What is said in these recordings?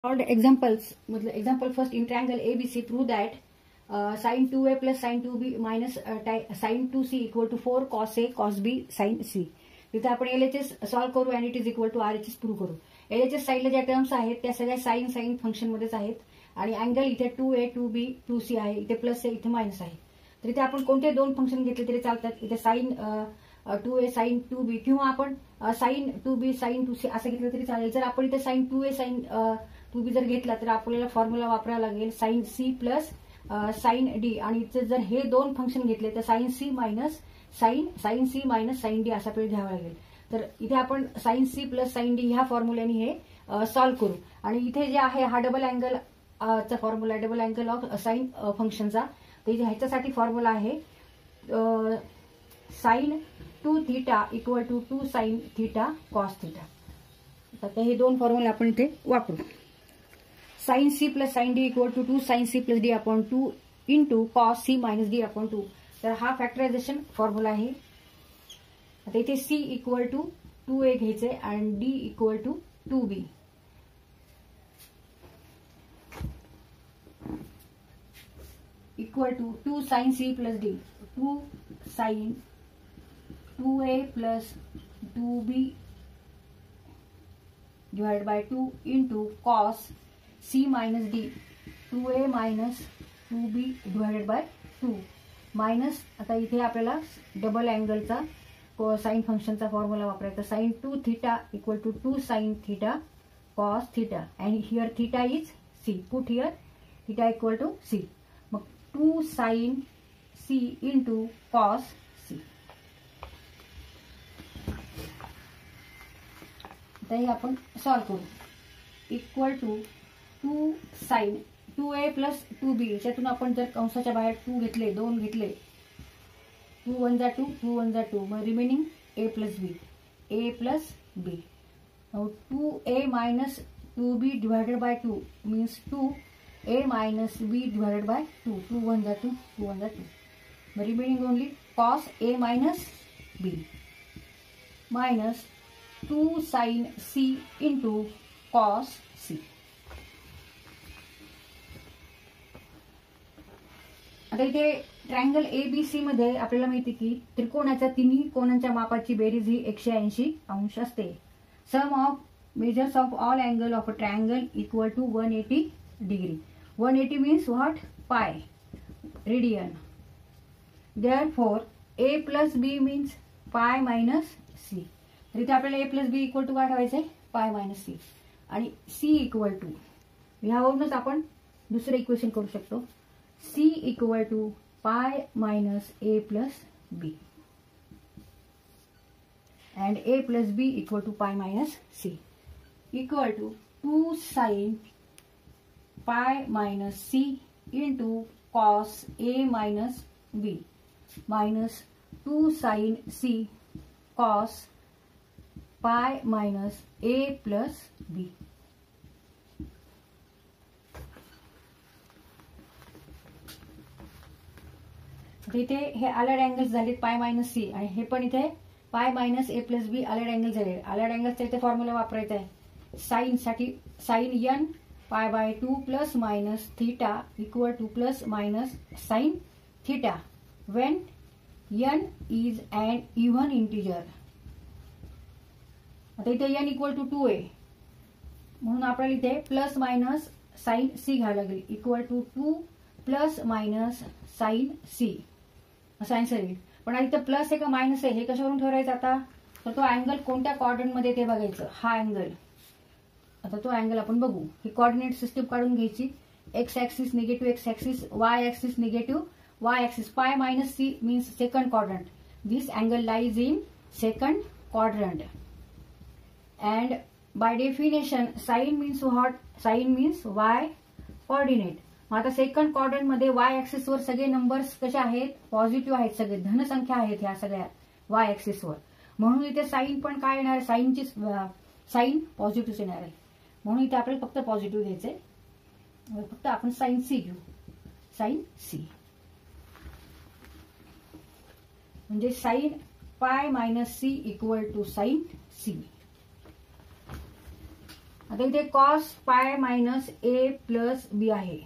Solved examples मतलब example first in triangle ABC prove that sin 2a plus sin 2b minus sin 2c equal to 4 cos a cos b sin c. तिथे आपण LHS solve करू आणि it is equal to RHS prove करू. LHS साईडला ज्या terms आहेत त्या सगळ्या साइन फंक्शन मध्येच आहेत आणि अँगल इथे 2a 2b 2c आहे, इथे प्लस आहे इथे मायनस आहे. तर इथे आपण कोणते दोन फंक्शन घेतले तरी चालतात. इथे साइन 2a साइन 2b किंवा आपण साइन 2b साइन 2c असं घेतलं तरी चालेल. जर आपण इथे साइन 2a साइन 2b जर घेतला तर आपल्याला फॉर्म्युला वापरावा लागेल sine c plus sine d आणि इथे जर हे दोन फंक्शन घेतले तर sine c minus sine c minus sine d असा आपल्याला घ्यावा लागेल. तर इथे आपण sine c plus sine d ह्या फॉर्म्युल्याने हे सॉल्व्ह करू आणि इथे जे आहे हा डबल अँगल चा formula double angle of sine फंक्शनचा. तर ह्याच्यासाठी फॉर्म्युला आहे sine 2 theta equal to 2 sine theta cos theta. तर हे दोन फॉर्म्युले आपण इथे वापरू. Sine c plus sine d equal to 2 sine c plus D upon 2 into cos C minus D upon 2. तर हा फॅक्टरायझेशन फॉर्म्युला आहे. आता इथे सी इक्वल टू 2a घ्यायचे आणि d equal to 2b. Equal to 2 sine c plus d 2 sine 2a plus 2b divide by 2 into cos C minus d 2a minus 2b divided by 2 minus. आता इथे आपल्याला double अँगलचा sine फंक्शनचा formula वापरायचा. Sine 2 theta equal to 2 sine theta cos theta and here theta is c. Put here theta equal to c. मग 2 sine c into cos c. आता हे आपण सॉल्व्ह करू. Equal to 2 sine 2a plus 2b याच्यातून आपण जर कंसाच्या बाहेर 2 घेतले 2 घेतले 2 1 जा 2 2 1 जा 2 मग remaining a plus b a plus b. 2a minus 2b divided by 2 means 2a minus b divided by 2 2 1 जा 2 2 1 जा 2 मग remaining only cos a minus b minus 2 sine c into cos c. आता इथे ट्रायंगल एबीसी मध्ये आपल्याला माहिती की त्रिकोणाच्या तिन्ही कोणांच्या मापाची बेरीज ही 180 अंश असते. Sum of measures of all angle of a triangle equal to 180 degree. 180 means what pi radian. Therefore A plus B means pi minus C. तर इथे आपल्याला A plus B equal to काय ठेवायचंय पाय मायनस सी आणि C equal to ह्यावरूनच आपण दुसरं equation करू शकतो. C equal to pi minus a plus b and a plus b equal to pi minus c equal to 2 sin pi minus c into cos a minus b minus 2 sin c cos pi minus a plus b. इथे हे अलर्ड angles झालेत पाय minus C आणि हे पण इथे pi minus ए plus b allied angle झाले. Allied अँगलचा इथे फॉर्म्युला वापरायचा आहे. साइन साठी sine n pi by 2 plus minus theta equal to plus minus sine theta when n is an even integer. आता इथे एन इक्वल टू 2a म्हणून आपल्याला इथे प्लस मायनस साइन सी घ्यावं लागेल equal to 2 plus minus sine c असं answer येईल. पण इथं प्लस आहे का मायनस आहे हे कशावरून ठरवायचं आता. तर तो अँगल कोणत्या क्वाड्रंट मध्ये ते बघायचं. हा अँगल आता तो अँगल आपण बघू. ही कोऑर्डिनेट सिस्टीम काढून घ्यायची. X axis negative x axis y axis negative y axis. Pi minus c means second quadrant. This angle lies in second quadrant and by definition sine means what sine means y coordinate. मग आता second quadrant मध्ये y axis वर सगळे numbers कसे आहेत positive आहेत. सगळे धनसंख्या आहेत ह्या सगळ्या वाय ऍक्सिस वर. म्हणून इथे साइन पण काय येणार आहे साइनची साइन पॉझिटिव्ह येणार आहे. म्हणून इथे आपल्याला फक्त पॉझिटिव्ह घ्यायचंय. फक्त आपण साइन सी घेऊ. साइन सी म्हणजे sine pi minus c equal to sine c. आता इथे कॉस पाय मायनस ए प्लस बी आहे,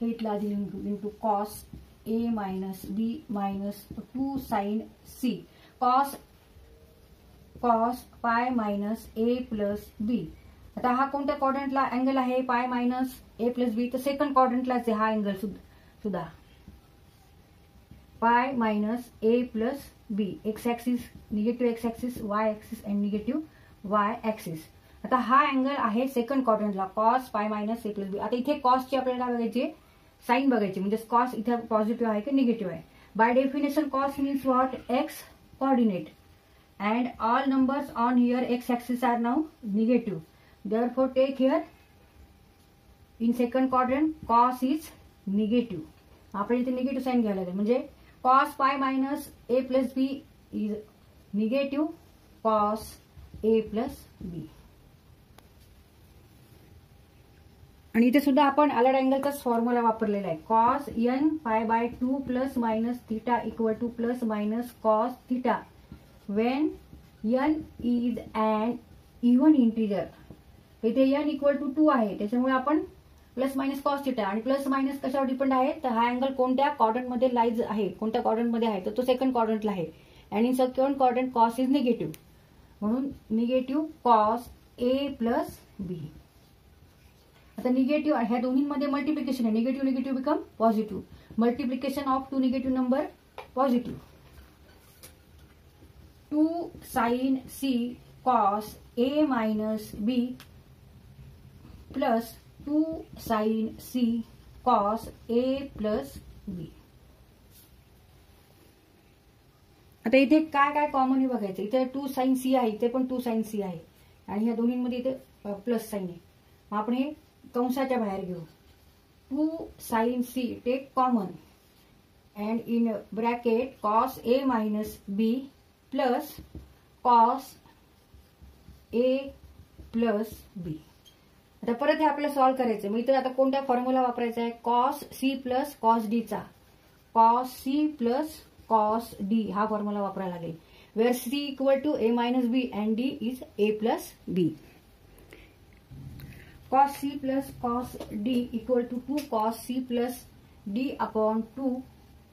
हे इथला आधी into cos A minus B minus 2 sine C cos pi minus A plus बी. आता हा कोणत्या क्वाड्रंटला अँगल आहे, पाय मायनस ए प्लस बी, तर सेकंड क्वाड्रंटलाच आहे हा अँगल सुद्धा. Pi minus A plus b, x axis negative x axis, y axis and negative y axis. आता हा अँगल आहे सेकंड क्वाड्रंटला कॉस पाय मायनस ए प्लस बी. आता इथे कॉसची आपल्याला काय बघायची, साइन बघायची, म्हणजे कॉस इथे पॉझिटिव्ह आहे की निगेटिव्ह आहे. By definition cos means what, x coordinate and all numbers on here x axis are now negative, therefore take here in second quadrant cos is negative. आपण इथे निगेटिव्ह साइन घ्यायला लागेल, म्हणजे cos pi minus A plus B is negative cos A plus B. आणि इथे सुद्धा आपण alert अँगलचाच formula वापरलेला आहे, cos n पाय by 2 plus minus theta equal to plus minus cos theta when n is an even integer. इथे n equal to 2 आहे, त्याच्यामुळे आपण प्लस मायनस कॉस थिटा, आणि प्लस मायनस कशावर डिपेंड आहे, तर हा अँगल कोणत्या क्वाड्रंटमध्ये लाईज आहे, कोणत्या क्वाड्रंटमध्ये आहे, तर तो सेकंड क्वाड्रंटला आहे. आणि in second quadrant cos is negative, म्हणून निगेटिव्ह कॉस ए प्लस बी. आता निगेटिव्ह ह्या दोन्हीमध्ये मल्टिप्लिकेशन आहे, negative negative become positive, multiplication of two negative number positive. 2 sine C cos A minus B plus 2 sine C cos A plus बी. आता इथे काय काय common आहे बघायचं, इथे 2 साइन सी आहे, इथे पण 2 साइन सी आहे, आणि ह्या दोन्हीमध्ये इथे प्लस साइन आहे. मग आपण हे कंसाच्या बाहेर घेऊ, 2 sine C take common and in bracket cos A minus B plus cos A plus बी. आता परत हे आपल्याला सॉल्व्ह करायचं, मग इथे आता कोणत्या फॉर्म्युला वापरायचा आहे, cos C plus cos D चा, cos C plus cos D हा फॉर्म्युला वापरायला लागेल, where C equal to A minus B and D is A plus B. Cos C plus cos D equal to 2 cos C plus D upon 2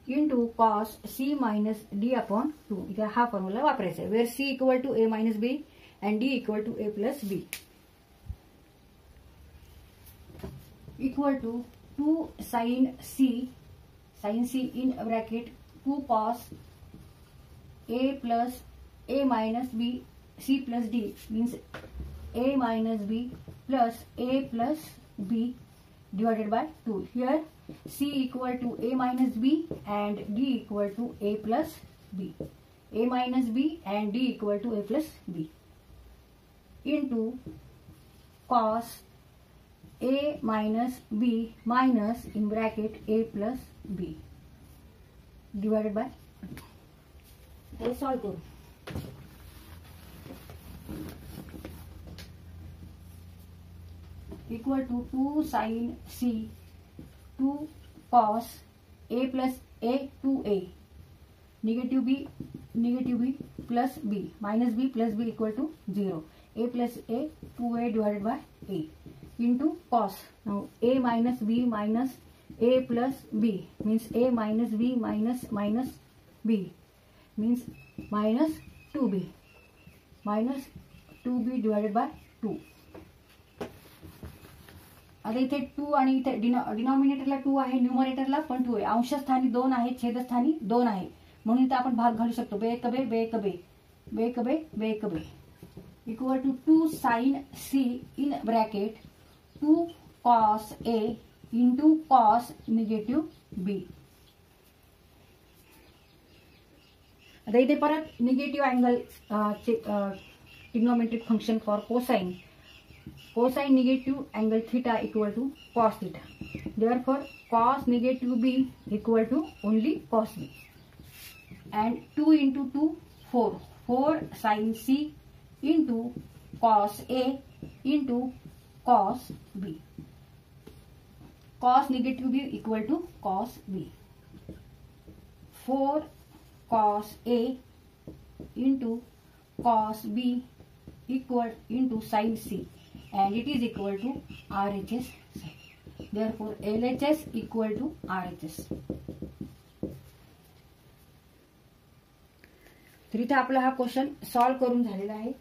into cos C minus D upon 2. इथे हा formula वापरायचा आहे, where C equal to A minus B and D equal to A plus B. Equal to 2 sine C in bracket 2 cos A plus a minus b c plus d means a minus B plus a plus b divided by 2. Here c equal to a minus b and d equal to a plus b. A minus b and d equal to a plus b into cos a minus b minus in bracket a plus b divided by 2. हे solve करू. Equal to 2 sine c 2 cos A plus a 2a negative b plus b minus b plus B equal to 0 a plus a 2a divided by a into cos. Now a minus b minus a plus B means a minus b minus b means minus 2b divided by 2. आता इथे 2 आणि इथे डिनॉमिनेटरला 2 आहे, न्यूमरेटरला पण 2 आहे, अंशस्थानी 2 आहे, छेदस्थानी 2 आहे, म्हणून इथे आपण भाग घालू शकतो, बेकबे equal to 2 sine C in bracket 2 cos A into cos negative B. आता इथे परत negative angle trigonometric function for cosine. Cosine negative angle theta equal to cos theta. Therefore, cos negative b equal to only cos b. And 2 into 2, 4. 4 sin c into cos a into cos b. Cos negative b equal to cos b. 4 cos a into cos b equal into sin C, and it is equal to RHS. Therefore LHS equal to RHS. तर इथे आपला हा question solve करून झालेला आहे.